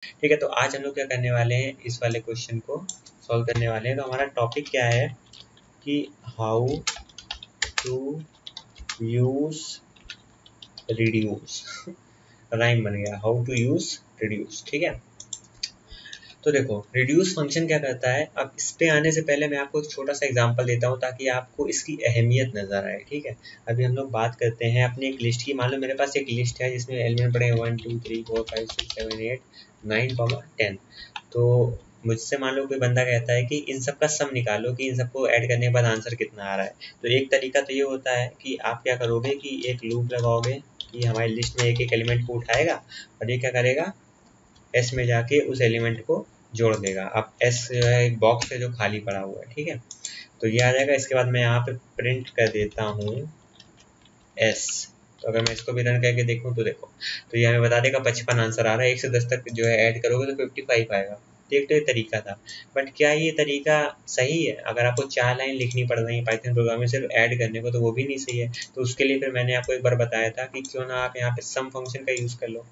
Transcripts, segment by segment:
ठीक है, तो आज हम लोग क्या करने वाले हैं, इस वाले क्वेश्चन को सॉल्व करने वाले हैं। तो हमारा टॉपिक क्या है कि how to use reduce. Rhyme बन गया, हाउ टू यूज रिड्यूस। ठीक है, तो देखो रिड्यूस फंक्शन क्या करता है। अब इस पे आने से पहले मैं आपको एक छोटा सा एग्जांपल देता हूँ ताकि आपको इसकी अहमियत नजर आए। ठीक है, अभी हम लोग बात करते हैं अपनी एक लिस्ट की। मान लो मेरे पास एक लिस्ट है जिसमें एलिमेंट पड़े हैं 1 2 3 4 5 6 7 8 9 10। तो मुझसे मान लो कोई बंदा कहता है कि इन सब का सम निकालो कि इन सबको ऐड करने के बाद आंसर कितना आ रहा है। तो एक तरीका तो ये होता है कि आप क्या करोगे कि एक लूप लगाओगे कि हमारी लिस्ट में एक एक एलिमेंट को उठाएगा और ये क्या करेगा, एस में जाके उस एलिमेंट को जोड़ देगा। अब एस जो है एक बॉक्स है जो खाली पड़ा हुआ है। ठीक है, तो ये आ जाएगा। इसके बाद मैं यहाँ पे प्रिंट कर देता हूँ एस। तो अगर मैं इसको भी रन करके देखूँ तो देखो, तो ये हमें बता देगा 55 आंसर आ रहा है। 1 से 10 तक जो है ऐड करोगे तो 55 आएगा। एक तो ये तरीका था, बट क्या ये तरीका सही है? अगर आपको 4 लाइन लिखनी पड़ रही है पाइथन प्रोग्राम में सिर्फ ऐड करने को, तो वो भी नहीं सही है। तो उसके लिए फिर मैंने आपको एक बार बताया था कि क्यों ना आप यहाँ पे सम फंक्शन का यूज़ कर लो।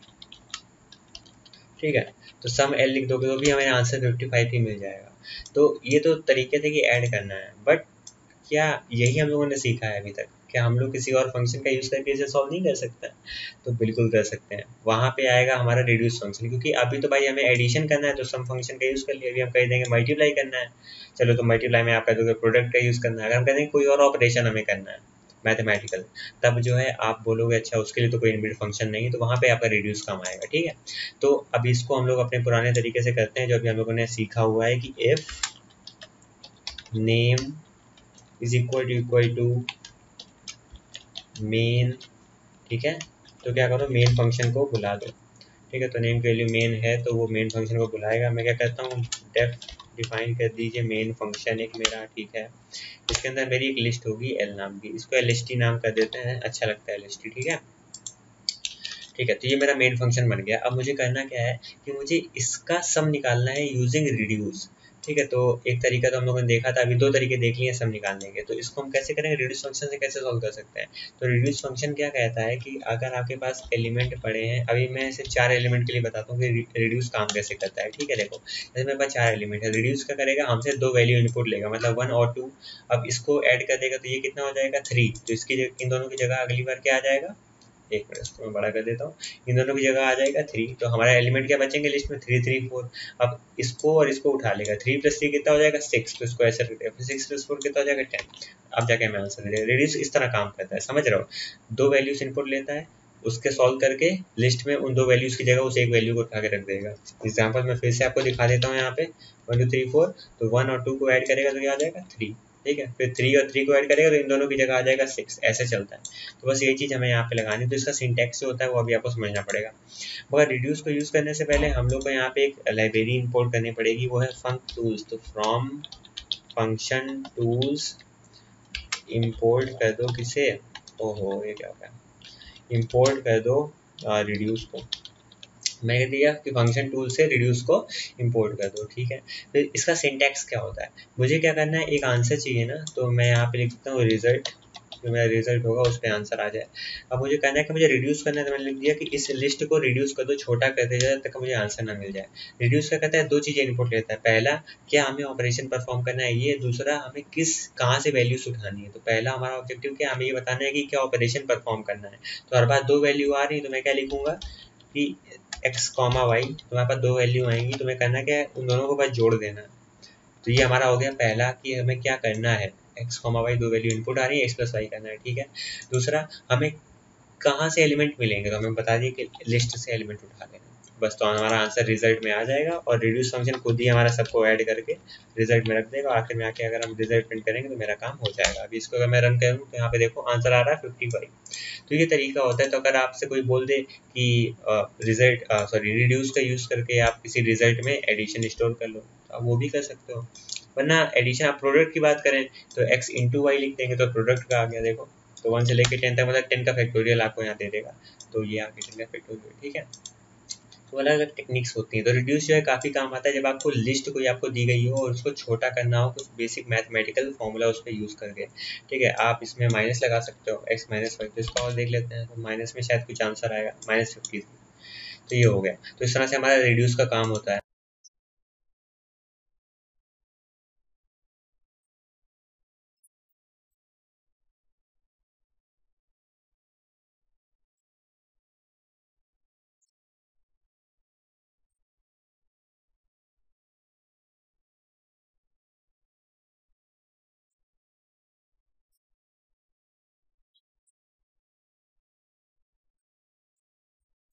ठीक है, तो सम एल लिख दोगे तो भी हमें आंसर 55 ही मिल जाएगा। तो ये तो तरीके थे कि ऐड करना है, बट क्या यही हम लोगों ने सीखा है अभी तक? क्या हम लोग किसी और फंक्शन का यूज़ करके इसे सॉल्व नहीं कर सकते? तो बिल्कुल कर सकते हैं। वहाँ पे आएगा हमारा रिड्यूस फंक्शन, क्योंकि अभी तो भाई हमें एडिशन करना है तो सम फंक्शन का यूज़ कर लिया। अभी हम कह देंगे मल्टीप्लाई करना है, चलो तो मल्टीप्लाई में आप कह दोगे प्रोडक्ट का यूज़ करना है। अगर हम कह देंगे कोई और ऑपरेशन हमें करना है मैथमेटिकल, तब जो है आप बोलोगे अच्छा उसके लिए तो कोई इनबिल्ट फंक्शन नहीं है, तो वहाँ पे आपका रिड्यूस काम आएगा। ठीक है, तो अब इसको हम लोग अपने पुराने तरीके से करते हैं जो अभी हम लोगों ने सीखा हुआ है कि if name is equal to main. ठीक है, तो क्या करो, मेन फंक्शन को बुला दो। ठीक है, तो नेम की वैल्यू मेन है तो वो मेन फंक्शन को बुलाएगा। मैं क्या कहता हूँ, डेफ डिफाइन कर दीजिए मेन फंक्शन एक मेरा। ठीक है, इसके अंदर मेरी एक लिस्ट होगी एल नाम की, इसको एल नाम कर देते हैं, अच्छा लगता है एल। ठीक है, ठीक है, तो ये मेरा मेन फंक्शन बन गया। अब मुझे करना क्या है कि मुझे इसका सम निकालना है यूजिंग रिड्यूस। ठीक है, तो एक तरीका तो हम लोगों ने देखा था, अभी दो तरीके देख लिए सम निकालने के। तो इसको हम कैसे करेंगे, रिड्यूस फंक्शन से कैसे सॉल्व कर सकते हैं? तो रिड्यूस फंक्शन क्या कहता है कि अगर आपके पास एलिमेंट पड़े हैं, अभी मैं इसे 4 एलिमेंट के लिए बताता हूँ कि रिड्यूस काम कैसे करता है। ठीक है, देखो जैसे मेरे पास 4 एलिमेंट है, रिड्यूस क्या करेगा, हमसे 2 वैल्यू इनपुट लेगा, मतलब 1 और 2। अब इसको ऐड कर देगा तो ये कितना हो जाएगा 3। तो इसकी इन दोनों की जगह अगली बार क्या आ जाएगा, एक मिनट इसको मैं बड़ा कर देता हूँ, इन दोनों की जगह आ जाएगा 3। तो हमारा एलिमेंट क्या बचेंगे लिस्ट में, 3 3 4। अब इसको और इसको उठा लेगा, 3 + 3 कितना हो जाएगा 6। तो इसको ऐसे रख देगा, फिर 6 + 4 कितना हो जाएगा 10। अब जाके हमें आंसर दे देगा। रिड्यूस इस तरह काम करता है, समझ रहे हो? 2 वैल्यूज इनपुट लेता है, उसके सॉल्व करके लिस्ट में उन 2 वैल्यूज की जगह उस एक वैल्यू को उठा के रख देगा। एग्जाम्पल मैं फिर से आपको दिखा देता हूँ यहाँ पे 1 2 3 4। तो 1 और 2 को ऐड करेगा तो क्या आ जाएगा 3। ठीक है, फिर 3 और 3 को ऐड करेगा तो इन दोनों की जगह आ जाएगा 6। ऐसे चलता है। तो बस यही चीज़ हमें यहाँ पे लगानी है। तो इसका सिंटैक्स जो होता है वो अभी आपको समझना पड़ेगा। मगर रिड्यूस को यूज़ करने से पहले हम लोग को यहाँ पे एक लाइब्रेरी इंपोर्ट करनी पड़ेगी, वो है फंक टूल्स। तो फ्रॉम फंक्शन टूल्स इंपोर्ट कर दो किसे, ओहो ये क्या हो गया, इंपोर्ट कर दो रिड्यूस को। मैं कह दिया कि फंक्शन टूल से रिड्यूस को इंपोर्ट कर दो। ठीक है, फिर इसका सिंटैक्स क्या होता है, मुझे क्या करना है, एक आंसर चाहिए ना, तो मैं यहाँ पे लिख सकता हूँ रिजल्ट। जो मेरा रिजल्ट होगा उस पर आंसर आ जाए। अब मुझे कहना है कि मुझे रिड्यूस करना है, तो मैंने लिख दिया कि इस लिस्ट को रिड्यूस कर दो, छोटा करते जाए तक मुझे आंसर ना मिल जाए। रिड्यूस क्या कहता है, 2 चीज़ें इनपुट लेता है। पहला, क्या हमें ऑपरेशन परफॉर्म करना है ये, दूसरा हमें कहाँ से वैल्यूज उठानी है। तो पहला हमारा ऑब्जेक्टिव क्या, हमें ये बताना है कि क्या ऑपरेशन परफॉर्म करना है। तो हर बार 2 वैल्यू आ रही है तो मैं क्या लिखूंगा कि x, y, तुम्हारे पास 2 वैल्यू आएंगी, तुम्हें करना क्या है, उन दोनों को बस जोड़ देना। तो ये हमारा हो गया पहला कि हमें क्या करना है, x, y 2 वैल्यू इनपुट आ रही है, x + y करना है। ठीक है, दूसरा हमें कहाँ से एलिमेंट मिलेंगे, तो हमें बता दिए कि लिस्ट से एलिमेंट उठा लेना बस। तो हमारा आंसर रिजल्ट में आ जाएगा और रिड्यूस फंक्शन खुद ही हमारा सबको ऐड करके रिजल्ट में रख देगा। आखिर में आके अगर हम रिजल्ट प्रिंट करेंगे तो मेरा काम हो जाएगा। अभी इसको अगर मैं रन करूँ तो यहाँ पे देखो आंसर आ रहा है 55। तो ये तरीका होता है। तो अगर आपसे कोई बोल दे कि रिड्यूस का यूज़ करके आप किसी रिजल्ट में एडिशन स्टोर कर लो, तो आप वो भी कर सकते हो। वरना एडिशन, आप प्रोडक्ट की बात करें तो x × y लिख देंगे तो प्रोडक्ट का आ गया। देखो, तो 1 से लेके 10 तक, मतलब 10 का फैक्टोरियल आपको यहाँ दे देगा। तो ये आगे 10 का फैक्टोरियल। ठीक है, तो अलग अलग टेक्निक्स होती हैं। तो रिड्यूस जो है काफ़ी काम आता है जब आपको लिस्ट कोई आपको दी गई हो और उसको छोटा करना हो, कुछ बेसिक मैथमेटिकल फॉर्मूला उस पर यूज़ करके। ठीक है, आप इसमें माइनस लगा सकते हो, x - y। तो इसका और देख लेते हैं, तो माइनस में शायद कुछ आंसर आएगा -53। तो ये हो गया। तो इस तरह से हमारा रिड्यूस का काम होता है।